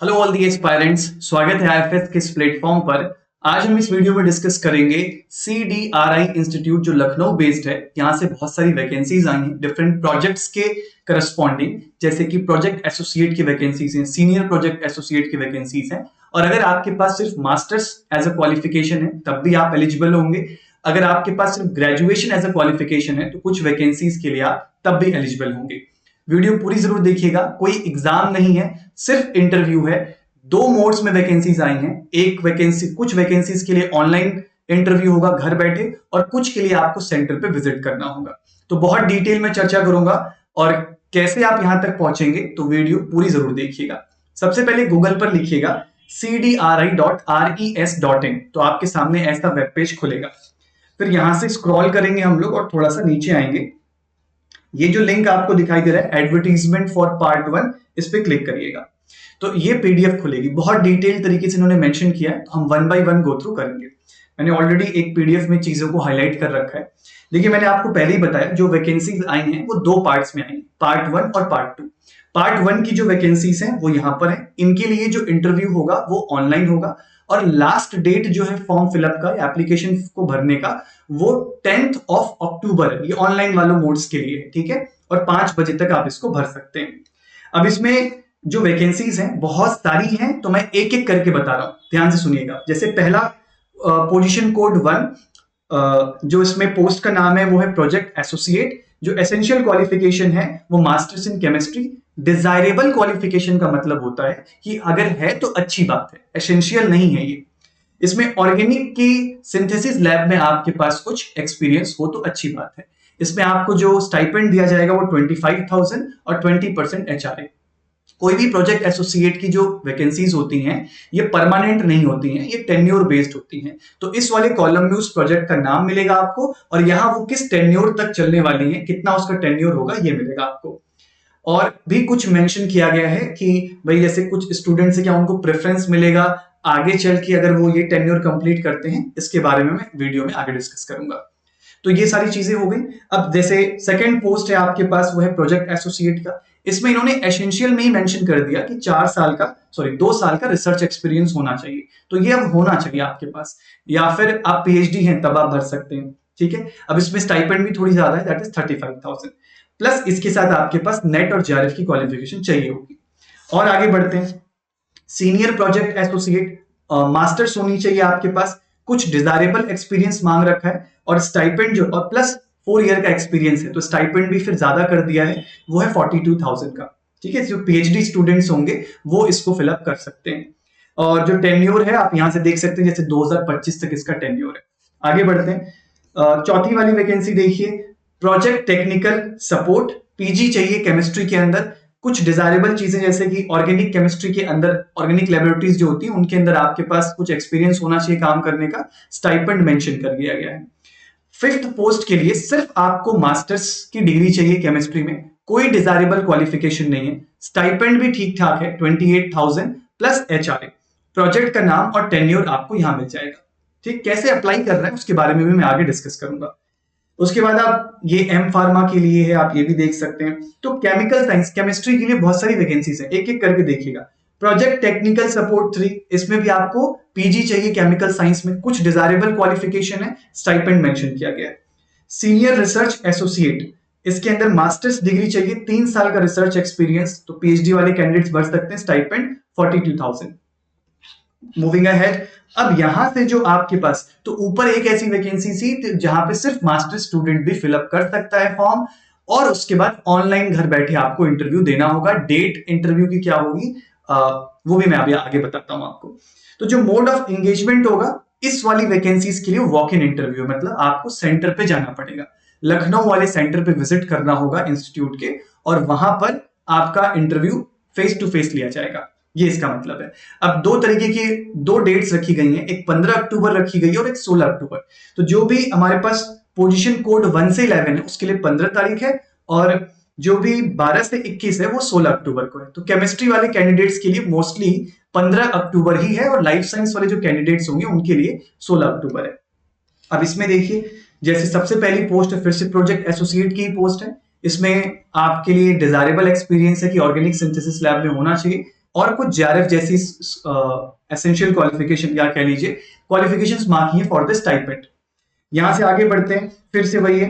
Hello all the aspirants, स्वागत है IFS के इस प्लेटफॉर्म पर। आज हम इस वीडियो में डिस्कस करेंगे सीडीआरआई इंस्टीट्यूट जो लखनऊ बेस्ड है। यहाँ से बहुत सारी वैकेंसीज आई हैं डिफरेंट प्रोजेक्ट्स के करस्पॉन्डिंग, जैसे कि प्रोजेक्ट एसोसिएट की वैकेंसीज हैं, सीनियर प्रोजेक्ट एसोसिएट की वैकेंसीज हैं। और अगर आपके पास सिर्फ मास्टर्स एज अ क्वालिफिकेशन है तब भी आप एलिजिबल होंगे। अगर आपके पास सिर्फ ग्रेजुएशन एज अ क्वालिफिकेशन है तो कुछ वैकेंसीज के लिए आप तब भी एलिजिबल होंगे। वीडियो पूरी जरूर देखिएगा, कोई एग्जाम नहीं है, सिर्फ इंटरव्यू है। दो मोड्स में वैकेंसीज आई हैं। एक वैकेंसी, कुछ वैकेंसीज के लिए ऑनलाइन इंटरव्यू होगा घर बैठे, और कुछ के लिए आपको सेंटर पे विजिट करना होगा। तो बहुत डिटेल में चर्चा करूंगा और कैसे आप यहां तक पहुंचेंगे, तो वीडियो पूरी जरूर देखिएगा। सबसे पहले गूगल पर लिखिएगा cdri.res.in, तो आपके सामने ऐसा वेब पेज खुलेगा। फिर यहां से स्क्रॉल करेंगे हम लोग और थोड़ा सा नीचे आएंगे। ये जो लिंक आपको दिखाई दे रहा है एडवर्टीजमेंट फॉर पार्ट 1, इस पे क्लिक करिएगा तो ये पीडीएफ खुलेगी। बहुत डिटेल तरीके से इन्होंने मेंशन किया है, तो हम one by one go through करेंगे। मैंने ऑलरेडी एक पीडीएफ में चीजों को हाईलाइट कर रखा है। देखिए, मैंने आपको पहले ही बताया जो वैकेंसीज आई हैं वो दो पार्ट्स में आई, पार्ट 1 और पार्ट 2। पार्ट 1 की जो वैकेंसीज हैं वो यहाँ पर है। इनके लिए जो इंटरव्यू होगा वो ऑनलाइन होगा, और लास्ट डेट जो है फॉर्म फिलअप का, एप्लीकेशन को भरने का, वो 10th ऑफ अक्टूबर है। ये ऑनलाइन वालों मोड्स के लिए है, ठीक है। और 5 बजे तक आप इसको भर सकते हैं। अब इसमें जो वैकेंसीज हैं बहुत सारी हैं, तो मैं एक एक करके बता रहा हूं, ध्यान से सुनिएगा। जैसे पहला पोजीशन कोड 1, जो इसमें पोस्ट का नाम है वो है प्रोजेक्ट एसोसिएट। जो एसेंशियल क्वालिफिकेशन है वो masters in chemistry. Desirable qualification का मतलब होता है कि अगर है तो अच्छी बात है, एसेंशियल नहीं है ये। इसमें ऑर्गेनिक की सिंथेसिस लैब में आपके पास कुछ एक्सपीरियंस हो तो अच्छी बात है। इसमें आपको जो स्टाइपेंड दिया जाएगा वो 25,000 और 20% एचआरए। कोई भी प्रोजेक्ट एसोसिएट की जो वैकेंसीज होती हैं ये परमानेंट नहीं होती हैं, ये टेन्योर बेस्ड होती हैं। तो इस वाले कॉलम में उस प्रोजेक्ट का नाम मिलेगा आपको, और यहाँ वो किस टेन्योर तक चलने वाली है, कितना उसका टेन्योर होगा, ये मिलेगा आपको। और भी कुछ मेंशन किया गया है कि भाई जैसे कुछ स्टूडेंट्स है, क्या उनको प्रेफरेंस मिलेगा आगे चल के अगर वो ये टेन्योर कंप्लीट करते हैं, इसके बारे में मैं वीडियो में आगे डिस्कस करूंगा। तो ये सारी चीजें हो गई। अब जैसे सेकंड पोस्ट है आपके पास, वो है प्रोजेक्ट एसोसिएट का। इसमें इन्होंने एसेंशियल में ही मेंशन कर दिया कि 2 साल का रिसर्च एक्सपीरियंस होना चाहिए। तो ये अब होना चाहिए आपके पास, या फिर आप पीएचडी हैं तब आप भर सकते हैं, ठीक है। अब इसमें स्टाइपेंड भी थोड़ी ज्यादा है, दैट इज 35,000 प्लस। इसके साथ आपके पास नेट और जेआरएफ की क्वालिफिकेशन चाहिए होगी। और आगे बढ़ते हैं। सीनियर प्रोजेक्ट एसोसिएट, मास्टर्स होनी चाहिए आपके पास, कुछ डिजायरेबल एक्सपीरियंस मांग रखा है, और स्टाइपेंड जो, और प्लस 4 ईयर का एक्सपीरियंस है, तो स्टाइपेंड भी फिर ज्यादा कर दिया है, वो है 42,000 का, ठीक है। जो पीएचडी स्टूडेंट्स होंगे वो इसको फिलअप कर सकते हैं। और जो टेन्योर है आप यहां से देख सकते हैं, जैसे 2025 तक इसका टेन्योर है। आगे बढ़ते हैं। चौथी वाली वैकेंसी देखिए, प्रोजेक्ट टेक्निकल सपोर्ट, पीजी चाहिए केमिस्ट्री के अंदर। कुछ डिजायरेबल चीजें जैसे कि ऑर्गेनिक केमिस्ट्री के अंदर, ऑर्गेनिक लेबोरेटरीज जो होती हैं उनके अंदर आपके पास कुछ एक्सपीरियंस होना चाहिए काम करने का, स्टाइपेंड मेंशन कर दिया गया है। फिफ्थ पोस्ट के लिए सिर्फ आपको मास्टर्स की डिग्री चाहिए केमिस्ट्री में, कोई डिजायरेबल क्वालिफिकेशन नहीं है। स्टाइपेंड भी ठीक ठाक है, 28,000 प्लस एचआरए। प्रोजेक्ट का नाम और टेन्योर आपको यहां मिल जाएगा, ठीक। कैसे अप्लाई कर रहे हैं उसके बारे में भी मैं आगे डिस्कस करूंगा। उसके बाद आप ये एम फार्मा के लिए है, आप ये भी देख सकते हैं। तो केमिकल साइंस, केमिस्ट्री के लिए बहुत सारी वैकेंसीज है, एक एक करके देखिएगा। प्रोजेक्ट टेक्निकल सपोर्ट 3, इसमें भी आपको पीजी चाहिए केमिकल साइंस में, कुछ डिजायरेबल क्वालिफिकेशन है, स्टाइपेंड मेंशन किया गया है। सीनियर रिसर्च एसोसिएट, इसके अंदर मास्टर्स डिग्री चाहिए, 3 साल का रिसर्च एक्सपीरियंस, तो पीएचडी वाले कैंडिडेट्स भर सकते हैं, स्टाइपेंड 42,000। Moving ahead. अब यहां से जो आपके पास, तो ऊपर एक ऐसी वैकेंसी थी जहां पे सिर्फ मास्टर स्टूडेंट भी फिलअप कर सकता है फॉर्म, और उसके बाद ऑनलाइन घर बैठे आपको इंटरव्यू देना होगा। डेट इंटरव्यू की क्या होगी वो भी मैं अभी आगे बताता हूं आपको। तो जो मोड ऑफ एंगेजमेंट होगा इस वाली वैकेंसीज के लिए, वॉक इन इंटरव्यू, मतलब आपको सेंटर पे जाना पड़ेगा, लखनऊ वाले सेंटर पे विजिट करना होगा इंस्टीट्यूट के, और वहां पर आपका इंटरव्यू फेस टू फेस लिया जाएगा। ये इसका मतलब है। अब दो तरीके की दो डेट्स रखी गई हैं, एक 15 अक्टूबर रखी गई है और एक 16 अक्टूबर। तो जो भी हमारे पास पोजीशन कोड 1 से 11 है उसके लिए 15 तारीख है, और जो भी 12 से 21 है वो 16 अक्टूबर को है। तो केमिस्ट्री वाले कैंडिडेट्स के लिए मोस्टली 15 अक्टूबर ही है, और लाइफ साइंस वाले जो कैंडिडेट्स होंगे उनके लिए 16 अक्टूबर है। अब इसमें देखिए, जैसे सबसे पहली पोस्ट है फिर से प्रोजेक्ट एसोसिएट की पोस्ट है। इसमें आपके लिए डिजायरेबल एक्सपीरियंस है कि ऑर्गेनिक सिंथेसिस लैब में होना चाहिए, और कुछ जेआरएफ जैसी एसेंशियल क्वालिफिकेशन या कह लीजिए क्वालिफिकेशंस मांगी है फॉर द स्टाइपेंड। यहां से आगे बढ़ते हैं, फिर से वही है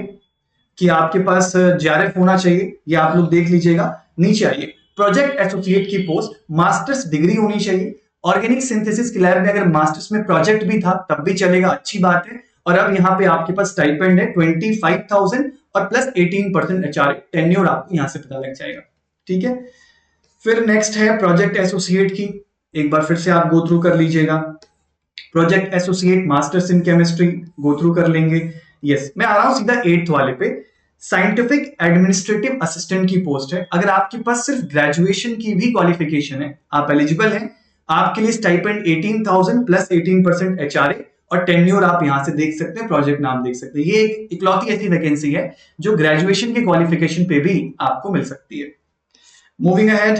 कि आपके पास जेआरएफ होना चाहिए, ये आप लोग देख लीजिएगा। नीचे आइए, प्रोजेक्ट एसोसिएट की पोस्ट, मास्टर्स डिग्री होनी चाहिए। ऑर्गेनिक सिंथेसिस की लैब में अगर मास्टर्स में प्रोजेक्ट भी था तब भी चलेगा, अच्छी बात है। और अब यहाँ पे आपके पास स्टाइपेंड है 25,000 और प्लस 18% एचआरए टेन्योर आपको यहाँ से पता लग जाएगा। ठीक है, फिर नेक्स्ट है प्रोजेक्ट एसोसिएट की, एक बार फिर से आप गो थ्रू कर लीजिएगा। Project associate masters in chemistry go through कर लेंगे। यस, मैं आ रहा हूं सीधा 8th वाले पे, साइंटिफिक एडमिनिस्ट्रेटिव असिस्टेंट की पोस्ट है। अगर आपके पास सिर्फ ग्रेजुएशन की भी क्वालिफिकेशन है, आप एलिजिबल हैं, आपके लिए स्टाइपेंड 18,000 प्लस 18% एचआरए और टेन्योर आप यहां से देख सकते हैं, प्रोजेक्ट नाम देख सकते हैं। ये एक इकलौती ऐसी वैकेंसी है जो ग्रेजुएशन के क्वालिफिकेशन पे भी आपको मिल सकती है। मूविंग अहेड,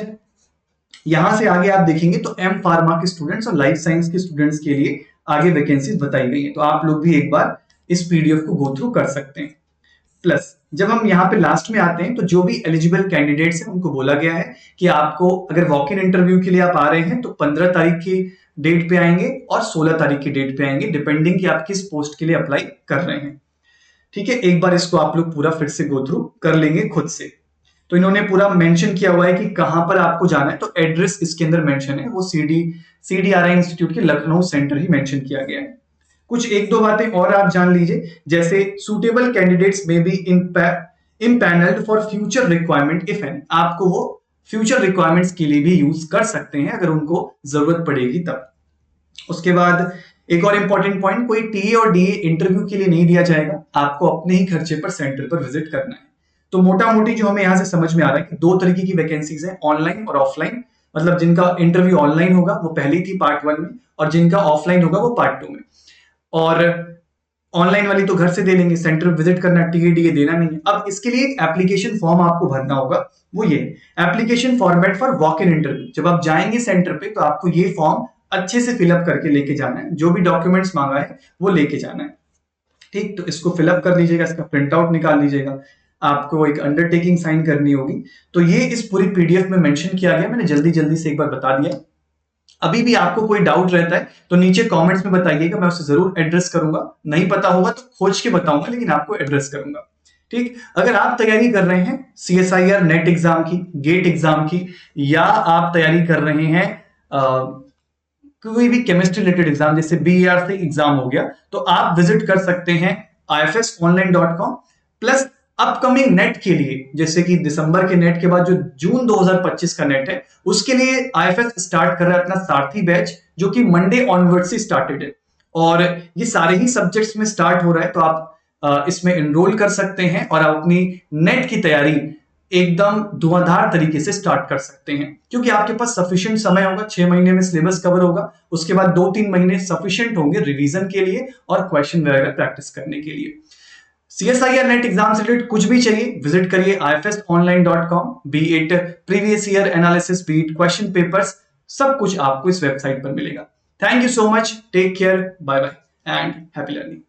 यहां से आगे आप देखेंगे तो एम फार्मा के स्टूडेंट्स और लाइफ साइंस के स्टूडेंट्स के लिए आगे वैकेंसीज बताई गई है, तो आप लोग भी एक बार इस पीडीएफ को गो थ्रू कर सकते हैं। प्लस जब हम यहाँ पे लास्ट में आते हैं तो जो भी एलिजिबल कैंडिडेट्स हैं उनको बोला गया है कि आपको अगर वॉक इन इंटरव्यू के लिए आप आ रहे हैं तो 15 तारीख की डेट पे आएंगे और 16 तारीख की डेट पे आएंगे, डिपेंडिंग कि आप किस पोस्ट के लिए अप्लाई कर रहे हैं। ठीक है, एक बार इसको आप लोग पूरा फिर से गो थ्रू कर लेंगे खुद से। तो इन्होंने पूरा मेंशन किया हुआ है कि कहां पर आपको जाना है, तो एड्रेस इसके अंदर मेंशन है, वो सीडीआरआई इंस्टीट्यूट के लखनऊ सेंटर ही मेंशन किया गया है। कुछ एक दो बातें और आप जान लीजिए, जैसे सुटेबल कैंडिडेट्स में be empanelled for future requirement if any, आपको वो फ्यूचर रिक्वायरमेंट्स के लिए भी यूज कर सकते हैं अगर उनको जरूरत पड़ेगी तब। उसके बाद एक और इंपॉर्टेंट पॉइंट, कोई टीए और डीए इंटरव्यू के लिए नहीं दिया जाएगा, आपको अपने ही खर्चे पर सेंटर पर विजिट करना है। तो मोटा मोटी जो हमें यहां से समझ में आ रहा है कि दो तरीके की वैकेंसीज है, ऑनलाइन और ऑफलाइन। मतलब जिनका इंटरव्यू ऑनलाइन होगा वो पहली थी पार्ट 1 में, और जिनका ऑफलाइन होगा वो पार्ट 2 में। और ऑनलाइन वाली तो घर से दे लेंगे, सेंटर विजिट करना, टीए देना नहीं है। अब इसके लिए एक एप्लीकेशन फॉर्म आपको भरना होगा, वो ये application format for walk in interview. जब आप जाएंगे सेंटर पे तो आपको ये फॉर्म अच्छे से फिलअप करके लेके जाना है, जो भी डॉक्यूमेंट्स मांगा है वो लेके जाना है। ठीक, तो इसको फिलअप कर लीजिएगा, इसका प्रिंट आउट निकाल लीजिएगा, आपको एक अंडरटेकिंग साइन करनी होगी। तो ये इस पूरी पीडीएफ में मेंशन किया गया, मैंने जल्दी जल्दी से एक बार बता दिया। अभी भी आपको कोई डाउट रहता है तो नीचे कमेंट्स में बताइएगा, मैं उसे जरूर एड्रेस करूंगा। नहीं पता होगा तो खोज के बताऊंगा, लेकिन आपको एड्रेस करूंगा। ठीक, अगर आप तैयारी कर रहे हैं सीएसआईआर नेट एग्जाम की, गेट एग्जाम की, या आप तैयारी कर रहे हैं कोई भी केमिस्ट्री रिलेटेड एग्जाम जैसे बीईआरसी एग्जाम हो गया, तो आप विजिट कर सकते हैं ifsonline.com। प्लस अपकमिंग नेट के लिए, जैसे कि दिसंबर के नेट के बाद जो जून 2025 का नेट है, उसके लिए आईएफएस स्टार्ट कर रहा है अपना सारथी बैच, जो कि मंडे ऑनवर्ड से स्टार्टेड है। और ये सारे ही सब्जेक्ट्स में स्टार्ट हो रहा है, तो आप इसमें एनरोल कर सकते हैं और आप अपनी नेट की तैयारी एकदम धुआंधार तरीके से स्टार्ट कर सकते हैं, क्योंकि आपके पास सफिशिएंट समय होगा। 6 महीने में सिलेबस कवर होगा, उसके बाद 2-3 महीने सफिशिएंट होंगे रिवीजन के लिए और क्वेश्चन वगैरह प्रैक्टिस करने के लिए। सीएसआईआर नेट एग्जाम से रिलेटेड कुछ भी चाहिए, विजिट करिए ifsonline.com। Be it previous year analysis, be it question papers, सब कुछ आपको इस वेबसाइट पर मिलेगा। Thank you so much, take care, bye bye and happy learning.